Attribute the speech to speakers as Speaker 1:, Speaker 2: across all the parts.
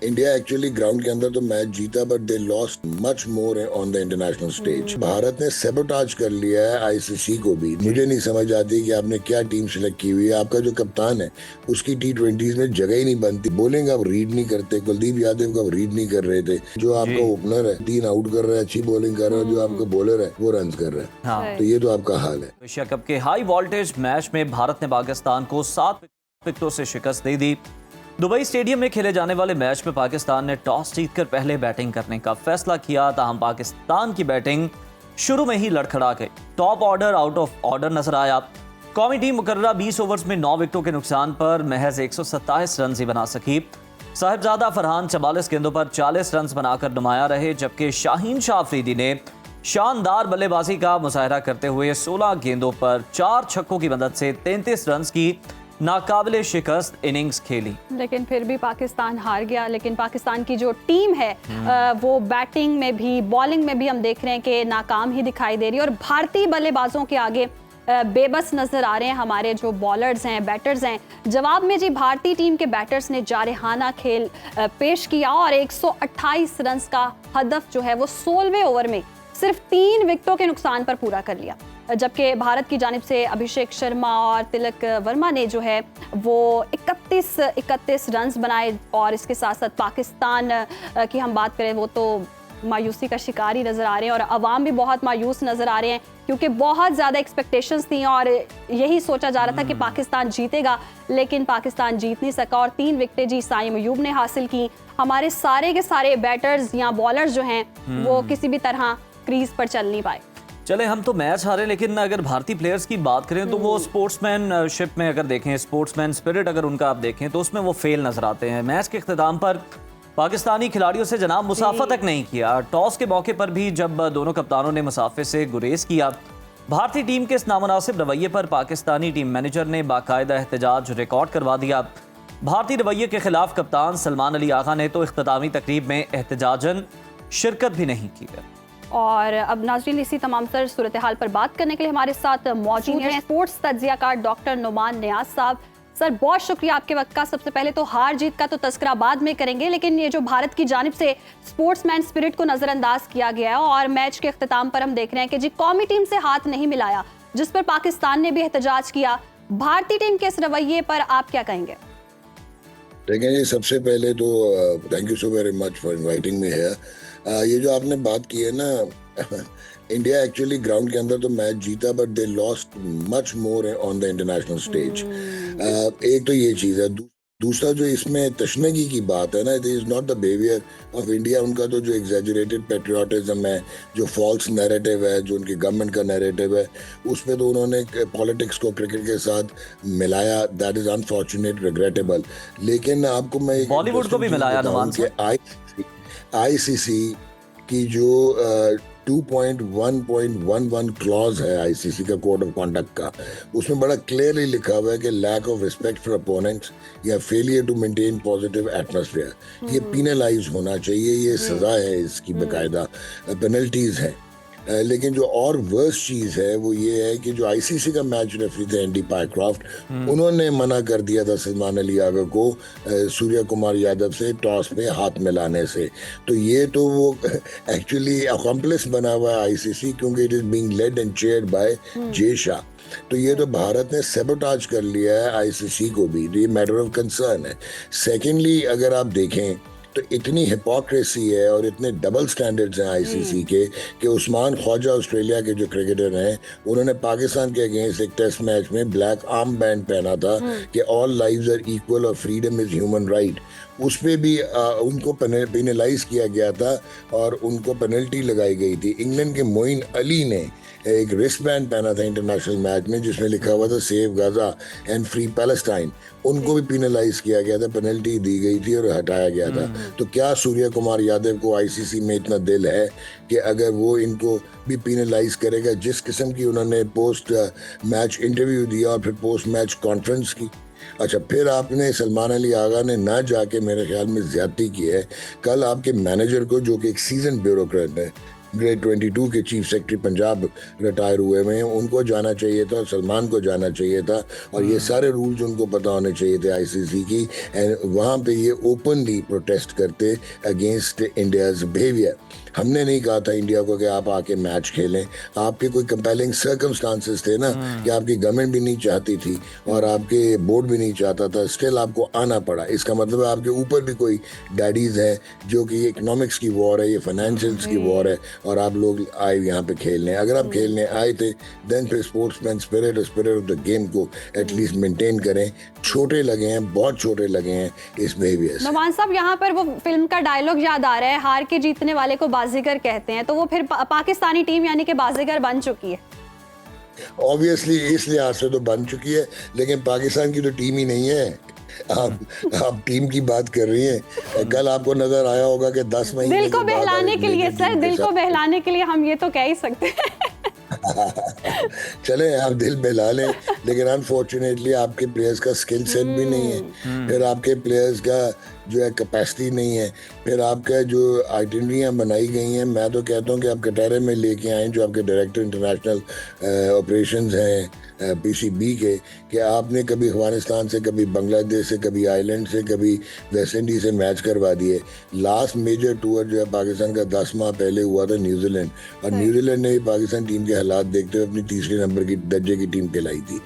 Speaker 1: India actually ground के अंदर तो मैच जीता, but they lost much more on the international stage. Bharat ने सैबोटाज कर लिया है आईसीसी को भी। मुझे नहीं समझ आती कि आपने क्या टीम सिलेक्ट की हुई है। आपका जो कप्तान है उसकी T20s में जगह ही नहीं बनती। बॉलिंग आप रीड नहीं करते, कुलदीप यादव को आप रीड नहीं कर रहे थे। जो आपका ओपनर है 3 आउट कर रहा है, अच्छी बॉलिंग कर रहा है, जो आपका बॉलर है वो रन कर रहा है। तो ये तो आपका हाल है।
Speaker 2: एशिया कप के हाई वोल्टेज मैच में भारत ने पाकिस्तान को 7 विकेटों से शिकस्त दे दी। दुबई स्टेडियम में खेले जाने वाले मैच में पाकिस्तान ने टॉस जीतकर पहले बैटिंग करने का फैसला किया। ताहम पाकिस्तान की बैटिंग शुरू में ही लड़खड़ा गई। Top order out of order नजर आया। कौमी टीम मुकर्ररा 20 ओवर्स में 9 विकेटों के नुकसान पर महज 127 रन ही बना सकी। साहिबजादा फरहान 44 गेंदों पर 40 रन बनाकर नुमाया रहे, जबकि शाहीन शाह अफरीदी ने शानदार बल्लेबाजी का मुजाहरा करते हुए 16 गेंदों पर 4 छक्कों की मदद से 33 रन की नाकाबिले शिकस्त इनिंग्स खेली।
Speaker 3: लेकिन फिर भी पाकिस्तान हार गया। लेकिन पाकिस्तान की जो टीम है वो बैटिंग में भी बॉलिंग में भी हम देख रहे हैं कि नाकाम ही दिखाई दे रही है और भारतीय बल्लेबाजों के आगे बेबस नजर आ रहे हैं हमारे जो बॉलर्स हैं, बैटर्स हैं। जवाब में जी भारतीय टीम के बैटर्स ने जारहाना खेल पेश किया और 128 रन का हदफ जो है वो 16वें ओवर में सिर्फ 3 विकेटों के नुकसान पर पूरा कर लिया। जबकि भारत की जानिब से अभिषेक शर्मा और तिलक वर्मा ने जो है वो 31 रन बनाए। और इसके साथ साथ पाकिस्तान की हम बात करें वो तो मायूसी का शिकार ही नज़र आ रहे हैं और अवाम भी बहुत मायूस नज़र आ रहे हैं, क्योंकि बहुत ज़्यादा एक्सपेक्टेशंस थी और यही सोचा जा रहा था कि पाकिस्तान जीतेगा, लेकिन पाकिस्तान जीत नहीं सका। और 3 विकेटें जी साइम अयूब ने हासिल की। हमारे सारे के सारे बैटर्स या बॉलर्स जो हैं वो किसी भी तरह क्रीज पर चल नहीं पाए।
Speaker 2: चले हम तो मैच हारे, लेकिन अगर भारतीय प्लेयर्स की बात करें तो वो स्पोर्ट्समैनशिप में अगर देखें, स्पोर्ट्समैन स्पिरिट अगर उनका आप देखें तो उसमें वो फेल नजर आते हैं। मैच के इख्तिताम पर पाकिस्तानी खिलाड़ियों से जनाब मुसाफा तक नहीं किया। टॉस के मौके पर भी जब दोनों कप्तानों ने मुसाफे से गुरेज किया, भारतीय टीम के इस नामुनासिब रवैये पर पाकिस्तानी टीम मैनेजर ने बाकायदा एहतजाज रिकॉर्ड करवा दिया। भारतीय रवैये के खिलाफ कप्तान सलमान अली आगा ने तो इख्तितामी तकरीब में एहतजाजन शिरकत भी नहीं की।
Speaker 3: और अब नाज़रीन इसी तमाम तर सूरत हाल पर बात करने के लिए हमारे साथ मौजूद हैं स्पोर्ट्स तज्जियाकार डॉक्टर नुमान नियाज साहब। सर बहुत शुक्रिया आपके वक्त का। सबसे पहले तो हार जीत का तो तस्करा बाद में करेंगे, लेकिन ये जो भारत की जानिब से स्पोर्ट्समैन स्पिरिट को नजरअंदाज किया गया है और मैच के इख्तिताम पर हम देख रहे हैं कि जी कौमी टीम से हाथ नहीं मिलाया, जिस पर पाकिस्तान ने भी एहतजाज किया। भारतीय टीम के इस रवैये पर आप क्या कहेंगे?
Speaker 1: देखें जी, सबसे पहले तो thank you so very much for inviting me here. ये जो आपने बात की है ना, इंडिया एक्चुअली ग्राउंड के अंदर तो मैच जीता, but they lost much more on the international stage. एक तो ये चीज़ है। दूसरा जो इसमें तशनगी की बात है ना, it is not the behaviour of India. उनका तो जो एग्जैजरेटेड पेट्रियाटिज्म है, जो फॉल्स नैरेटिव है, जो उनकी गवर्नमेंट का नैरेटिव है, उसमें तो उन्होंने पॉलिटिक्स को क्रिकेट के साथ मिलाया। That is unfortunate, regrettable. लेकिन आपको मैं
Speaker 2: बॉलीवुड को भी मिलाया
Speaker 1: आईसीसी की जो 2.1.11 क्लॉज है आईसीसी का कोड ऑफ कॉन्डक्ट का, उसमें बड़ा क्लियरली लिखा हुआ है कि lack of respect for opponents या failure to maintain positive atmosphere, ये पेनलाइज होना चाहिए। ये सजा है, इसकी बाकायदा पेनल्टीज हैं। लेकिन जो और वर्स्ट चीज़ है वो ये है कि जो आईसीसी का मैच रेफरी थे एंडी पायक्रॉफ्ट, उन्होंने मना कर दिया था सलमान अली आगा को सूर्य कुमार यादव से टॉस में हाथ मिलाने से। तो ये तो वो एक्चुअली अकम्प्लिस बना हुआ है आईसीसी, क्योंकि it is being led and chaired by J Shah. तो ये तो भारत ने सैबोटाज कर लिया है आईसीसी को भी। ये मैटर ऑफ कंसर्न है। सेकेंडली, अगर आप देखें तो इतनी हिपोक्रेसी है और इतने डबल स्टैंडर्ड्स हैं आईसीसी के कि उस्मान ख्वाजा ऑस्ट्रेलिया के जो क्रिकेटर हैं, उन्होंने पाकिस्तान के अगेंस्ट एक टेस्ट मैच में ब्लैक आर्म बैंड पहना था कि ऑल लाइव्स आर इक्वल और फ्रीडम इज ह्यूमन राइट। उस पर भी उनको पेनलाइज किया गया था और उनको पेनल्टी लगाई गई थी। इंग्लैंड के मोइन अली ने एक रिस्ट बैंड पहना था इंटरनेशनल मैच में जिसमें लिखा हुआ था save Gaza and free Palestine. उनको भी पेनलाइज किया गया था, पेनल्टी दी गई थी और हटाया गया था। तो क्या सूर्य कुमार यादव को आईसीसी में इतना दिल है कि अगर वो इनको भी पेनलाइज करेगा? जिस किस्म की उन्होंने पोस्ट मैच इंटरव्यू दिया और फिर पोस्ट मैच कॉन्फ्रेंस की। अच्छा, फिर आपने सलमान अली आगा ने ना जाके मेरे ख्याल में ज्यादती की है। कल आपके मैनेजर को, जो कि एक सीजन ब्यूरोक्रेट है, ग्रेड 22 के चीफ सेक्रेटरी पंजाब रिटायर हुए हुए हैं, उनको जाना चाहिए था, सलमान को जाना चाहिए था, और ये सारे रूल्स उनको पता होने चाहिए थे आईसीसी की। एंड वहाँ पे ये ओपनली प्रोटेस्ट करते अगेंस्ट इंडियाज बिहेवियर। हमने नहीं कहा था इंडिया को कि आप आके मैच खेलें, आपके कोई कंपेलिंग सर्कमस्टांसेस थे ना कि आपकी गवर्नमेंट भी नहीं चाहती थी और आपके बोर्ड भी नहीं चाहता था, स्टिल आपको आना पड़ा। इसका मतलब है आपके ऊपर भी कोई डैडीज हैं जो कि ये इकोनॉमिक्स की वॉर है, ये फाइनेंशियल्स की वॉर है, और आप लोग आए यहाँ पे खेलने। अगर आप खेलने आए थे देन फिर sportsman spirit of the game को एटलीस्ट मेंटेन करें। छोटे लगे हैं, बहुत छोटे लगे हैं इस बिहेवियर से।
Speaker 3: नुमान साहब, यहाँ पर वो फिल्म का डायलॉग याद आ रहा है, हार के जीतने वाले को बाजीगर कहते हैं, तो वो फिर पाकिस्तानी टीम यानी कि बाजीगर बन चुकी है।
Speaker 1: ऑब्वियसली इस लिहाज से तो बन चुकी है, लेकिन पाकिस्तान की तो टीम ही नहीं है। आप टीम की बात कर रही हैं। कल आपको नजर आया होगा कि 10 महीने
Speaker 3: दिल को बहलाने के लिए सर, दिल को बहलाने के लिए हम ये तो कह ही सकते हैं।
Speaker 1: चले आप दिल बहला लें, लेकिन अनफॉर्चुनेटली आपके प्लेयर्स का स्किल सेट भी नहीं है, फिर आपके प्लेयर्स का जो है कैपेसिटी नहीं है, फिर आपका जो आइटिनरियाँ बनाई गई हैं, मैं तो कहता हूँ कि आप कटारे में लेके आए जो आपके डायरेक्टर इंटरनेशनल ऑपरेशंस हैं पीसीबी के, कि आपने कभी अफगानिस्तान से, कभी बांग्लादेश से, कभी आइलैंड से, कभी वेस्ट इंडीज से मैच करवा दिए। लास्ट मेजर टूर जो है पाकिस्तान का 10 माह पहले हुआ था न्यूजीलैंड, और न्यूजीलैंड ने भी पाकिस्तान टीम के हालात देखते हुए अपनी तीसरे नंबर की दर्जे की टीम कहलाई थी।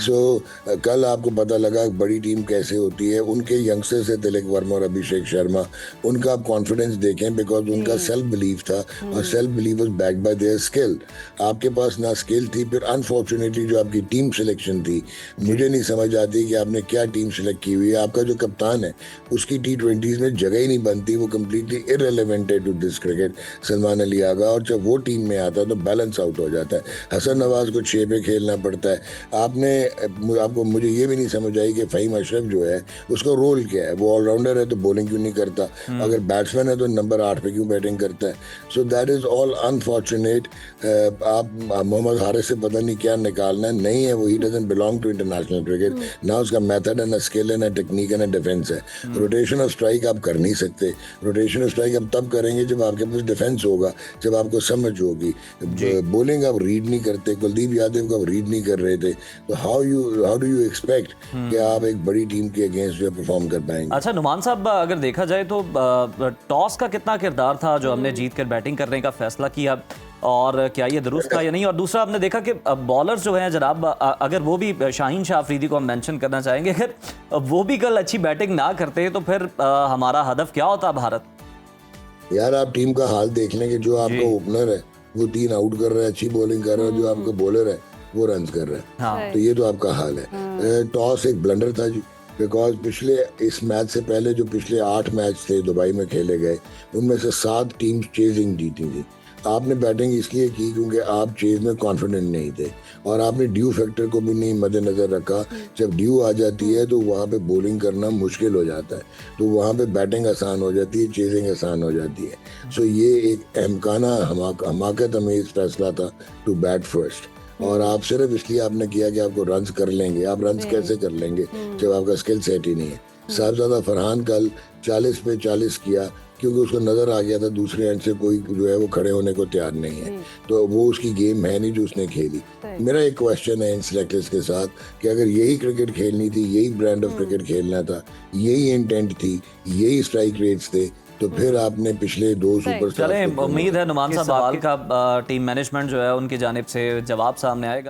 Speaker 1: सो कल आपको पता लगा बड़ी टीम कैसे होती है। उनके यंगस्टर्स है तिलक वर्मा और अभिषेक शर्मा, उनका आप कॉन्फिडेंस देखें, बिकॉज उनका सेल्फ बिलीव था, और self believe was backed by their skill. आपके पास ना स्किल थी, फिर अनफॉर्चुनेटली जो आपकी टीम सिलेक्शन थी, मुझे नहीं समझ आती कि आपने क्या टीम सिलेक्ट की हुई है। आपका जो कप्तान है उसकी T20s में जगह ही नहीं बनती, वो कम्प्लीटली इररिलेवेंट है to this cricket, Salman Ali Agha, और जब वो टीम में आता है तो बैलेंस आउट हो जाता है। हसन नवाज को 6 पे खेलना पड़ता है। आपको मुझे ये भी नहीं समझ आई कि फ़हीम अशरफ जो है उसका रोल क्या है। वो ऑलराउंडर है तो बॉलिंग क्यों नहीं करता, अगर बैट्समैन है तो नंबर 8 पे क्यों बैटिंग करता है। So that is all unfortunate. आप मोहम्मद हारिस से पता नहीं क्या निकालना है, नहीं है वो, he doesn't belong to international cricket. ना उसका मेथड है, ना स्किल है, ना टेक्निक है, ना डिफेंस है। रोटेशन ऑफ स्ट्राइक आप कर नहीं सकते। रोटेशन ऑफ स्ट्राइक आप तब करेंगे जब आपके पास डिफेंस होगा, जब आपको समझ होगी। बॉलिंग आप रीड नहीं करते, कुलदीप यादव को आप रीड नहीं कर रहे थे, तो हाउ डू यू एक्सपेक्ट कि आप एक बड़ी टीम के अगेंस्ट जो परफॉर्म कर पाएंगे।
Speaker 2: अच्छा नुमान साहब, अगर देखा जाए तो टॉस का कितना किरदार था जो हमने जीत कर बैटिंग करने का फैसला किया, और क्या ये दुरुस्त था या नहीं। और दूसरा आपने देखा कि बॉलर्स जो हैं जनाब, अगर वो भी शाहीन शाह अफरीदी को हम मेंशन करना चाहेंगे, अगर वो भी कल अच्छी बैटिंग ना करते तो फिर हमारा हदफ क्या होता भारत।
Speaker 1: यार आप टीम का हाल देख लें कि जो आपका ओपनर है वो 3 आउट कर रहा है, अच्छी बॉलिंग कर रहा है, जो आपका बॉलर है वो रन कर रहा है।
Speaker 2: हाँ।
Speaker 1: तो ये तो आपका हाल है। टॉस एक ब्लंडर था जी, बिकॉज पिछले इस मैच से पहले जो पिछले 8 मैच थे दुबई में खेले गए, उनमें से 7 टीम्स चेजिंग जीती थी। आपने बैटिंग इसलिए की क्योंकि आप चेज में कॉन्फिडेंट नहीं थे, और आपने ड्यू फैक्टर को भी नहीं मद्देनजर रखा। जब ड्यू आ जाती है तो वहाँ पे बॉलिंग करना मुश्किल हो जाता है, तो वहाँ पे बैटिंग आसान हो जाती है, चेजिंग आसान हो जाती है। सो ये एक अहमकाना हमाकत अमेज फैसला था टू बैट फर्स्ट, और आप सिर्फ इसलिए आपने किया कि आपको रन्स कर लेंगे। आप रन्स कैसे कर लेंगे जब आपका स्किल सेट ही नहीं है। साहबजादा फरहान कल 40 पे 40 किया क्योंकि उसको नजर आ गया था दूसरे एंड से कोई जो है वो खड़े होने को तैयार नहीं है, तो वो उसकी गेम है नहीं जो उसने खेली। मेरा एक क्वेश्चन है इन सिलेक्टर्स के साथ कि अगर यही क्रिकेट खेलनी थी, यही ब्रांड ऑफ क्रिकेट खेलना था, यही इंटेंट थी, यही स्ट्राइक रेट्स थे, तो फिर आपने पिछले 2 सुपरस्टार।
Speaker 2: चलें, उम्मीद है नुमान साहब आपका टीम मैनेजमेंट जो है उनकी जानिब से जवाब सामने आएगा।